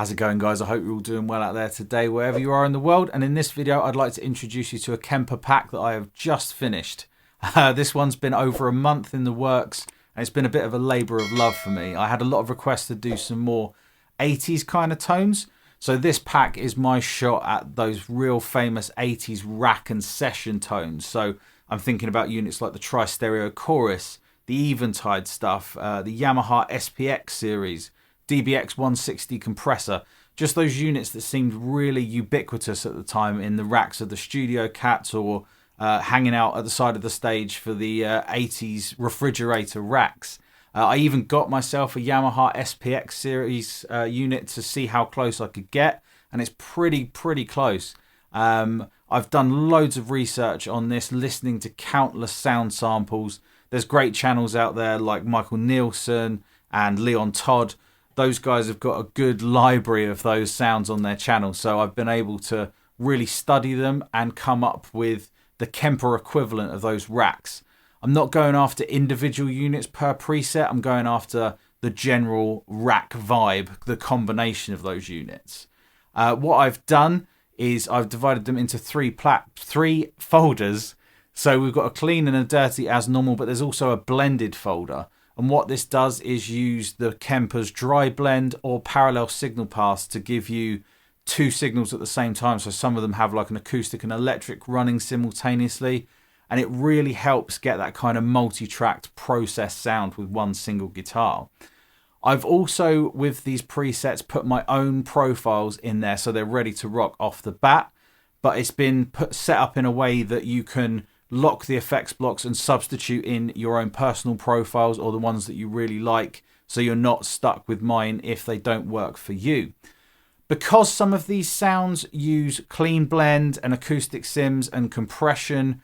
How's it going, guys? I hope you're all doing well out there today, wherever you are in the world. And in this video, I'd like to introduce you to a Kemper pack that I have just finished. This one's been over a month in the works, and it's been a bit of a labour of love for me. I had a lot of requests to do some more 80s kind of tones. So this pack is my shot at those real famous 80s rack and session tones. So I'm thinking about units like the Tri-Stereo Chorus, the Eventide stuff, the Yamaha SPX series, DBX160 compressor, just those units that seemed really ubiquitous at the time in the racks of the studio cats or hanging out at the side of the stage for the 80s refrigerator racks. I even got myself a Yamaha SPX series unit to see how close I could get, and it's pretty close. I've done loads of research on this, listening to countless sound samples. There's great channels out there like Michael Nielsen and Leon Todd. Those guys have got a good library of those sounds on their channel, so I've been able to really study them and come up with the Kemper equivalent of those racks. I'm not going after individual units per preset, I'm going after the general rack vibe, the combination of those units. What I've done is I've divided them into three folders. So we've got a clean and a dirty as normal, but there's also a blended folder. And what this does is use the Kemper's dry blend or parallel signal paths to give you two signals at the same time. So some of them have like an acoustic and electric running simultaneously. And it really helps get that kind of multi-tracked processed sound with one single guitar. I've also, with these presets, put my own profiles in there so they're ready to rock off the bat. But it's been set up in a way that you can lock the effects blocks and substitute in your own personal profiles or the ones that you really like, so you're not stuck with mine if they don't work for you. Because some of these sounds use clean blend and acoustic sims and compression,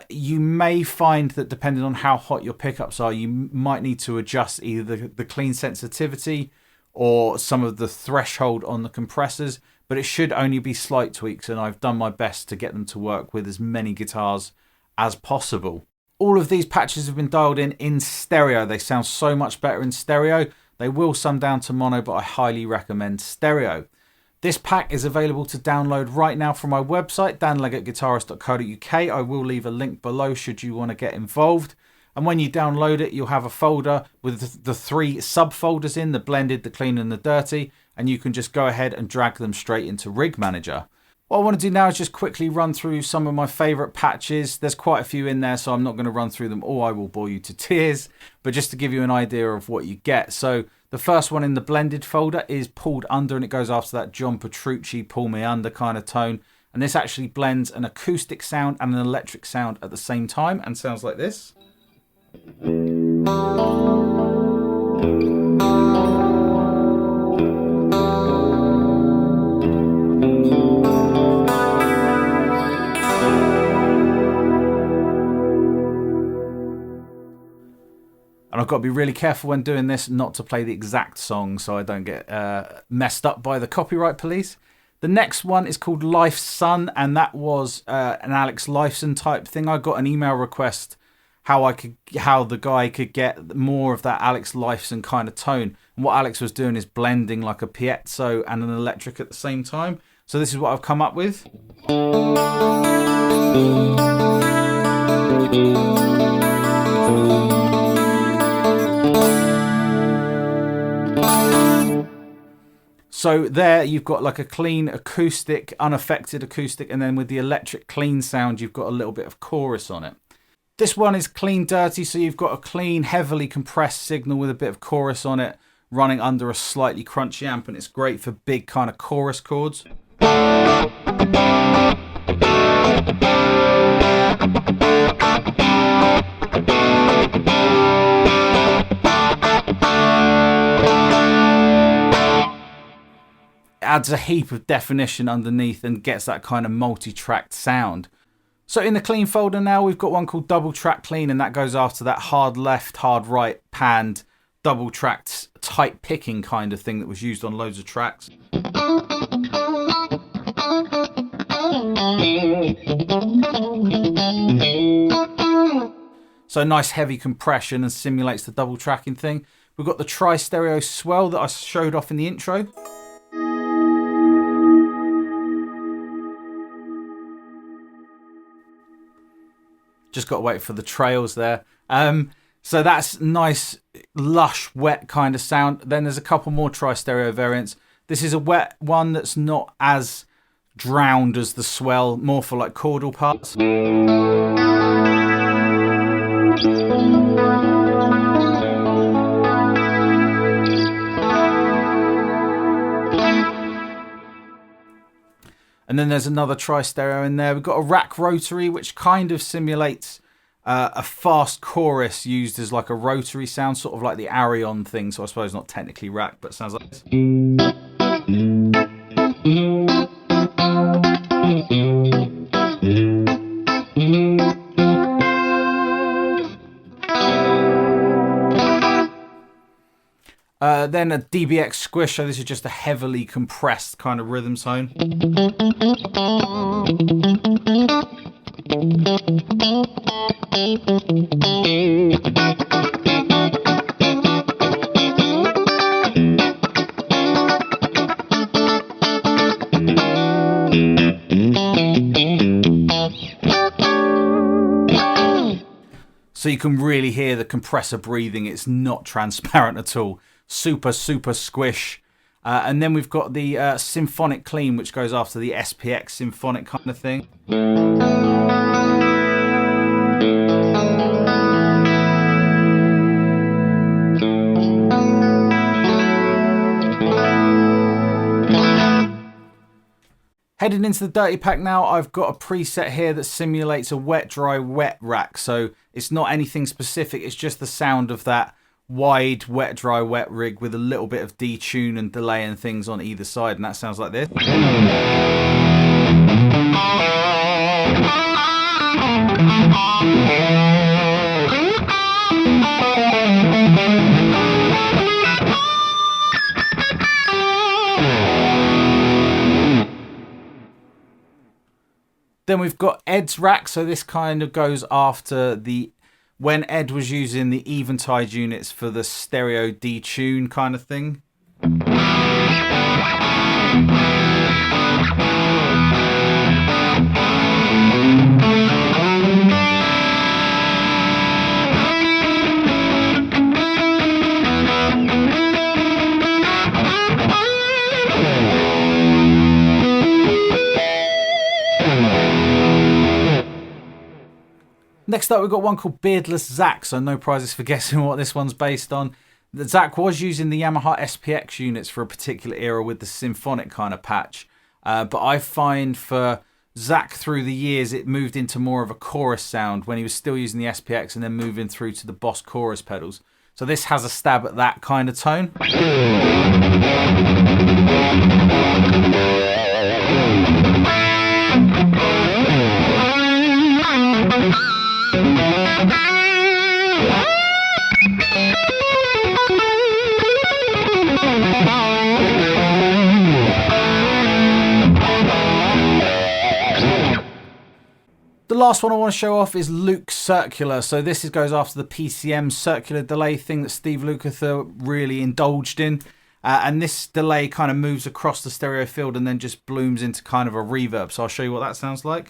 you may find that depending on how hot your pickups are, you might need to adjust either the clean sensitivity or some of the threshold on the compressors, but it should only be slight tweaks, and I've done my best to get them to work with as many guitars as possible. All of these patches have been dialed in stereo. They sound so much better in stereo. They will sum down to mono, but I highly recommend stereo. This pack is available to download right now from my website, danleggattguitarist.co.uk. I will leave a link below should you want to get involved. And when you download it, you'll have a folder with the three subfolders in, the blended, the clean and the dirty, and you can just go ahead and drag them straight into Rig Manager. What I want to do now is just quickly run through some of my favourite patches. There's quite a few in there, so I'm not going to run through them all. I will bore you to tears, but just to give you an idea of what you get. So the first one in the blended folder is Pulled Under, and it goes after that John Petrucci Pull Me Under kind of tone. And this actually blends an acoustic sound and an electric sound at the same time and sounds like this. And I've got to be really careful when doing this not to play the exact song so I don't get messed up by the copyright police. The next one is called Life's Son, and that was an Alex Lifeson type thing. I got an email request how the guy could get more of that Alex Lifeson kind of tone. And what Alex was doing is blending like a piezo and an electric at the same time. So this is what I've come up with. So there you've got like a clean acoustic, unaffected acoustic, and then with the electric clean sound, you've got a little bit of chorus on it. This one is clean dirty, so you've got a clean, heavily compressed signal with a bit of chorus on it, running under a slightly crunchy amp, and it's great for big kind of chorus chords. Adds a heap of definition underneath and gets that kind of multi-tracked sound. So in the clean folder now, we've got one called Double Track Clean, and that goes after that hard left, hard right, panned, double tracked, tight picking kind of thing that was used on loads of tracks. So nice heavy compression and simulates the double tracking thing. We've got the Tri-Stereo Swell that I showed off in the intro. Just got to wait for the trails there. So that's nice, lush, wet kind of sound. Then there's a couple more tri-stereo variants. This is a wet one that's not as drowned as the swell, more for like chordal parts. And then there's another tri-stereo in there. We've got a rack rotary, which kind of simulates a fast chorus used as like a rotary sound, sort of like the Arion thing. So I suppose not technically rack, but sounds like this. Then a DBX squish, so this is just a heavily compressed kind of rhythm tone. So you can really hear the compressor breathing. It's not transparent at all. Super, super squish. And then we've got the symphonic clean, which goes after the SPX symphonic kind of thing. Heading into the dirty pack now, I've got a preset here that simulates a wet, dry, wet rack. So it's not anything specific. It's just the sound of that wide, wet, dry, wet rig with a little bit of detune and delay and things on either side. And that sounds like this. Then we've got Ed's rack, so this kind of goes after when Ed was using the Eventide units for the stereo detune kind of thing. Next up, we've got one called Beardless Zach, so no prizes for guessing what this one's based on. Zach was using the Yamaha SPX units for a particular era with the symphonic kind of patch. But I find for Zach through the years, it moved into more of a chorus sound when he was still using the SPX and then moving through to the Boss chorus pedals. So this has a stab at that kind of tone. The last one I want to show off is Luke's Circular. So this goes after the PCM circular delay thing that Steve Lukather really indulged in. And this delay kind of moves across the stereo field and then just blooms into kind of a reverb. So I'll show you what that sounds like.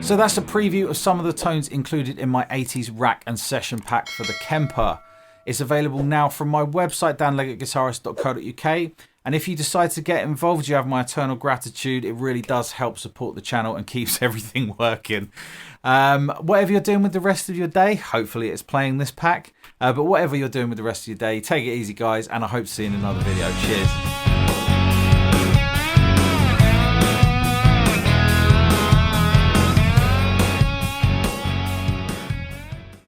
So that's a preview of some of the tones included in my 80s rack and session pack for the Kemper. It's available now from my website, danleggattguitarist.co.uk. And if you decide to get involved, you have my eternal gratitude. It really does help support the channel and keeps everything working. Whatever you're doing with the rest of your day, hopefully it's playing this pack. But whatever you're doing with the rest of your day, take it easy, guys. And I hope to see you in another video. Cheers.